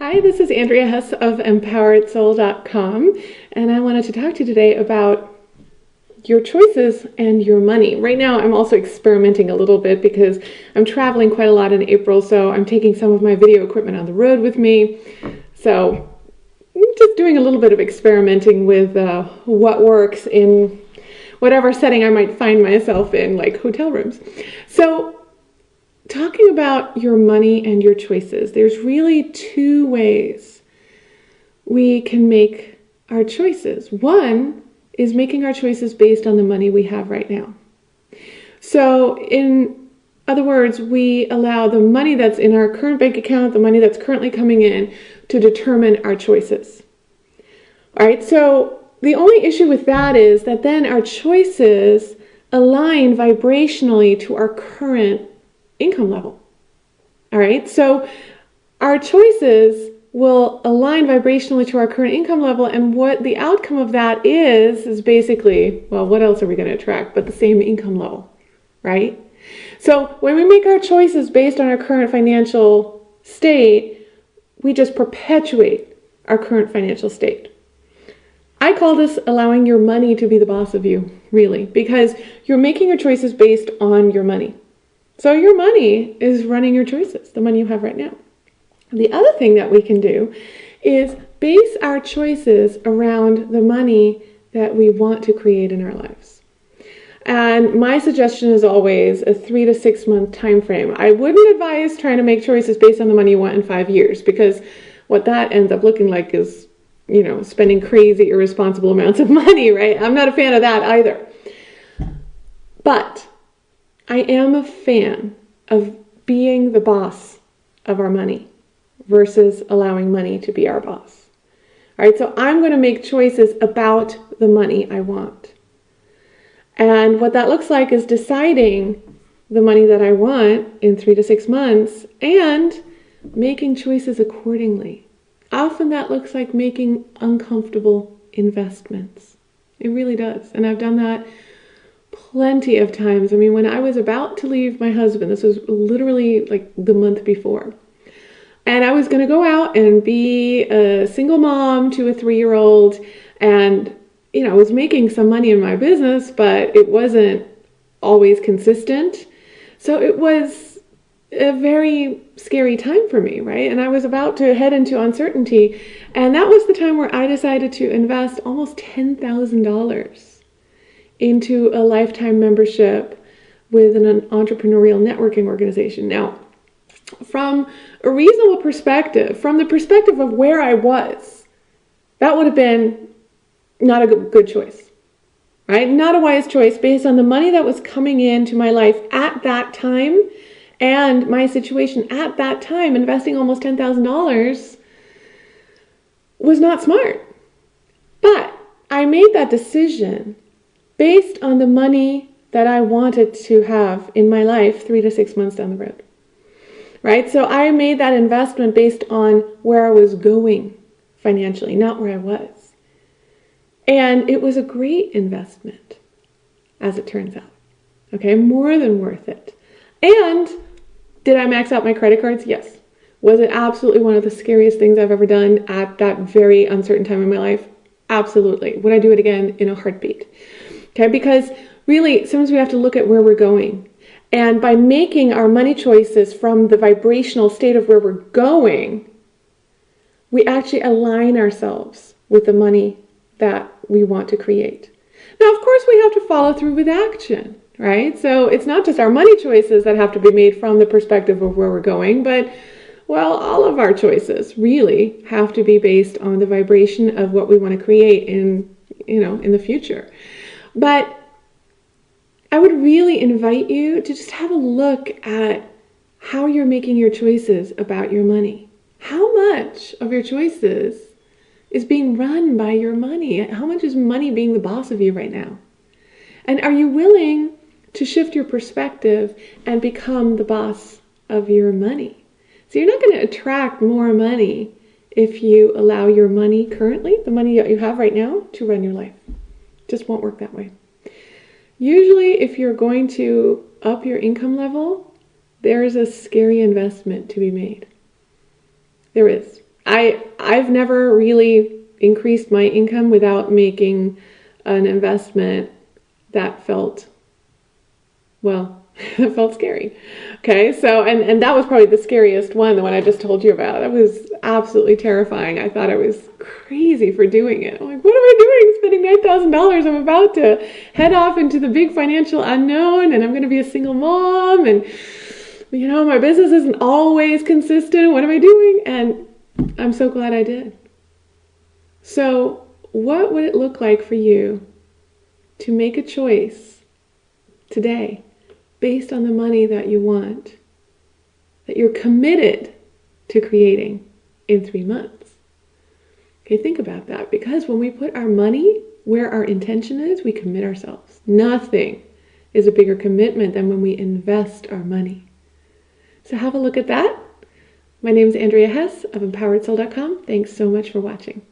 Hi, this is Andrea Hess of EmpoweredSoul.com, and I wanted to talk to you today about your choices and your money. Right now, I'm also experimenting a little bit because I'm traveling quite a lot in April, so I'm taking some of my video equipment on the road with me. So I'm just doing a little bit of experimenting with what works in whatever setting I might find myself in, like hotel rooms. So talking about your money and your choices, there's really two ways we can make our choices. One is making our choices based on the money we have right now. So in other words, we allow the money that's in our current bank account, the money that's currently coming in, to determine our choices. All right, so the only issue with that is that then our choices align vibrationally to our current income level. All right, so our choices will align vibrationally to our current income level, and what the outcome of that is basically, well, what else are we going to attract but the same income level, right? So when we make our choices based on our current financial state, we just perpetuate our current financial state. I call this allowing your money to be the boss of you, really, because you're making your choices based on your money. So your money is running your choices, the money you have right now. The other thing that we can do is base our choices around the money that we want to create in our lives. And my suggestion is always a 3 to 6 month time frame. I wouldn't advise trying to make choices based on the money you want in 5 years, because what that ends up looking like is, spending crazy, irresponsible amounts of money, right? I'm not a fan of that either. But I am a fan of being the boss of our money versus allowing money to be our boss. All right, so I'm going to make choices about the money I want. And what that looks like is deciding the money that I want in 3 to 6 months and making choices accordingly. Often that looks like making uncomfortable investments. It really does. And I've done that plenty of times. I mean, when I was about to leave my husband, this was literally like the month before, and I was going to go out and be a single mom to a 3-year-old, and, I was making some money in my business, but it wasn't always consistent. So it was a very scary time for me, right? And I was about to head into uncertainty, and that was the time where I decided to invest almost $10,000 into a lifetime membership with an entrepreneurial networking organization. Now, from a reasonable perspective, from the perspective of where I was, that would have been not a good choice, right? Not a wise choice based on the money that was coming into my life at that time and my situation at that time. Investing almost $10,000 was not smart. But I made that decision based on the money that I wanted to have in my life 3 to 6 months down the road, right? So I made that investment based on where I was going financially, not where I was. And it was a great investment, as it turns out. Okay, more than worth it. And did I max out my credit cards? Yes. Was it absolutely one of the scariest things I've ever done at that very uncertain time in my life? Absolutely. Would I do it again? In a heartbeat? Okay, because really, sometimes we have to look at where we're going. And by making our money choices from the vibrational state of where we're going, we actually align ourselves with the money that we want to create. Now, of course, we have to follow through with action, right? So it's not just our money choices that have to be made from the perspective of where we're going, but, well, all of our choices really have to be based on the vibration of what we want to create in the future. But I would really invite you to just have a look at how you're making your choices about your money. How much of your choices is being run by your money? How much is money being the boss of you right now? And are you willing to shift your perspective and become the boss of your money? So you're not going to attract more money if you allow your money currently, the money that you have right now, to run your life. It just won't work that way. Usually, if you're going to up your income level, there is a scary investment to be made. There is. I've never really increased my income without making an investment that felt, well, it felt scary. Okay, so, and that was probably the scariest one, the one I just told you about. That was absolutely terrifying. I thought I was crazy for doing it. I'm like, what am I doing spending $9,000? I'm about to head off into the big financial unknown, and I'm going to be a single mom, and, you know, my business isn't always consistent. What am I doing? And I'm so glad I did. So what would it look like for you to make a choice today based on the money that you want, that you're committed to creating in 3 months? Okay, think about that, because when we put our money where our intention is, we commit ourselves. Nothing is a bigger commitment than when we invest our money. So have a look at that. My name is Andrea Hess of EmpoweredSoul.com. Thanks so much for watching.